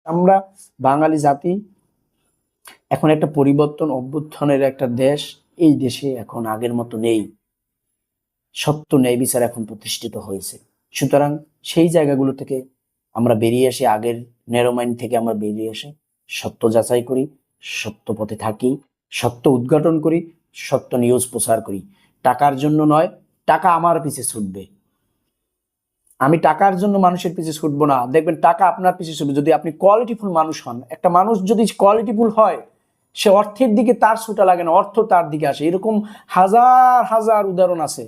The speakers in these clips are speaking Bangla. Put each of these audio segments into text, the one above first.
আমরা বাঙালি জাতি এখন একটা পরিবর্তন অভ্যুত্থানের একটা দেশ। এই দেশে এখন আগের মতো নেই, সত্য ন্যায় বিচার এখন প্রতিষ্ঠিত হয়েছে। সুতরাং সেই জায়গাগুলো থেকে আমরা বেরিয়ে আসি, আগের ন্যারো মাইন্ড থেকে আমরা বেরিয়ে আসি, সত্য যাচাই করি, সত্য পথে থাকি, সত্য উদ্ঘাটন করি, সত্য নিউজ প্রচার করি। টাকার জন্য নয়, টাকা আমার পিছে ছুটবে, আমি টাকার জন্য মানুষের পিছে ছুটবো না। দেখবেন টাকা আপনার পিছে ছুটবে যদি আপনি কোয়ালিটিফুল মানুষ হন। একটা মানুষ যদি কোয়ালিটিফুল হয়, সে অর্থের দিকে তার ছুটা লাগে না, অর্থ তার দিকে আসে। এরকম হাজার হাজার উদাহরণ আছে।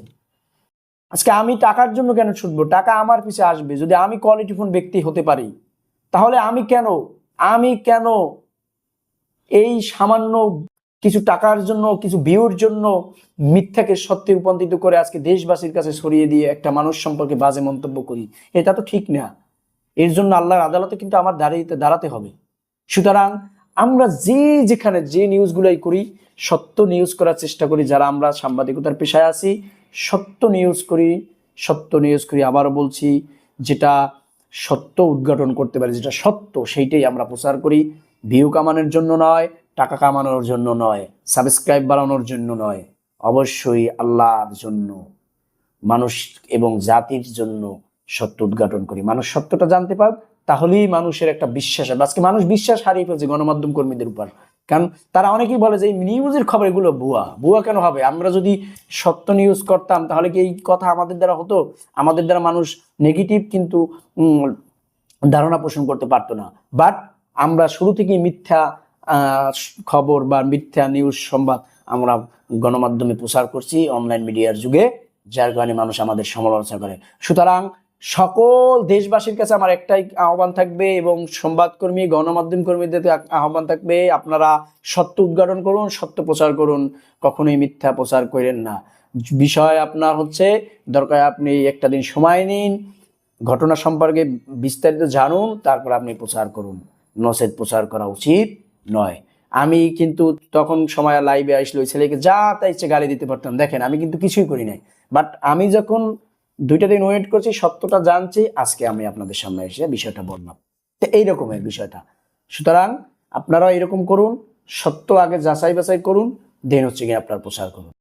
আজকে আমি টাকার জন্য কেন ছুটবো? টাকা আমার পিছে আসবে যদি আমি কোয়ালিটিফুল ব্যক্তি হতে পারি। তাহলে আমি কেন এই সামান্য কিছু টাকার জন্য, কিছু ভিউর জন্য মিথ্যাকে সত্যে রূপান্তরিত করে আজকে দেশবাসীর কাছে ছড়িয়ে দিয়ে একটা মানুষ সম্পর্কে বাজে মন্তব্য করি? এটা তো ঠিক না। এর জন্য আল্লাহর আদালতে কিন্তু আমার দাঁড়াতে হবে। সুতরাং আমরা যেখানে যে নিউজগুলাই করি, সত্য নিউজ করার চেষ্টা করি। যারা আমরা সাংবাদিকতার পেশায় আছি, সত্য নিউজ করি। আবারও বলছি, যেটা সত্য উদ্ঘাটন করতে পারি, যেটা সত্য সেইটাই আমরা প্রচার করি। ভিউ কামানোর জন্য নয়, টাকা কামানোর জন্য নয়, সাবস্ক্রাইব বাড়ানোর জন্য নয়, অবশ্যই আল্লাহর জন্য, মানুষ এবং জাতির জন্য সত্য উদ্ঘাটন করি। মানুষ সত্যটা জানতে পাক, তাহলেই মানুষের একটা বিশ্বাস হবে। আজকে মানুষ বিশ্বাস হারিয়ে ফেলছে গণমাধ্যম কর্মীদের উপর। কারণ তারা অনেকেই বলে যে এই নিউজের খবর এগুলো ভুয়া কেন হবে? আমরা যদি সত্য নিউজ করতাম তাহলে কি এই কথা আমাদের দ্বারা হতো? আমাদের দ্বারা মানুষ নেগেটিভ কিন্তু ধারণা পোষণ করতে পারতো না। বাট আমরা শুরু থেকেই মিথ্যা খবর বা মিথ্যা নিউজ সংবাদ আমরা গণমাধ্যমে প্রচার করছি অনলাইন মিডিয়ার যুগে, যার কারণে মানুষ আমাদের সমালোচনা করে। সুতরাং সকল দেশবাসীর কাছে আমার একটাই আহ্বান থাকবে, এবং সংবাদকর্মী, গণমাধ্যম কর্মীদের আহ্বান থাকবে, আপনারা সত্য উদ্ঘাটন করুন, সত্য প্রচার করুন, কখনোই মিথ্যা প্রচার করেন না। বিষয় আপনার হচ্ছে দরকার আপনি একটা দিন সময় নিন, ঘটনা সম্পর্কে বিস্তারিত জানুন, তারপর আপনি প্রচার করুন। নচেত প্রচার করা উচিত নয়। আমি কিন্তু তখন সময় লাইভে আসলে ওই ছেলেকে যা তাই ইচ্ছে গালি দিতে পারতাম। দেখেন, আমি কিন্তু কিছুই করি নাই। বাট আমি যখন 2টা দিন ওয়েট করছি, সত্যটা জানছি, আজকে আমি আপনাদের সামনে এসে বিষয়টা বললাম। তো এইরকমের বিষয়টা। সুতরাং আপনারাও এরকম করুন, সত্য আগে যাচাই বাছাই করুন, দেন হচ্ছে গিয়ে আপনার প্রচার করুন।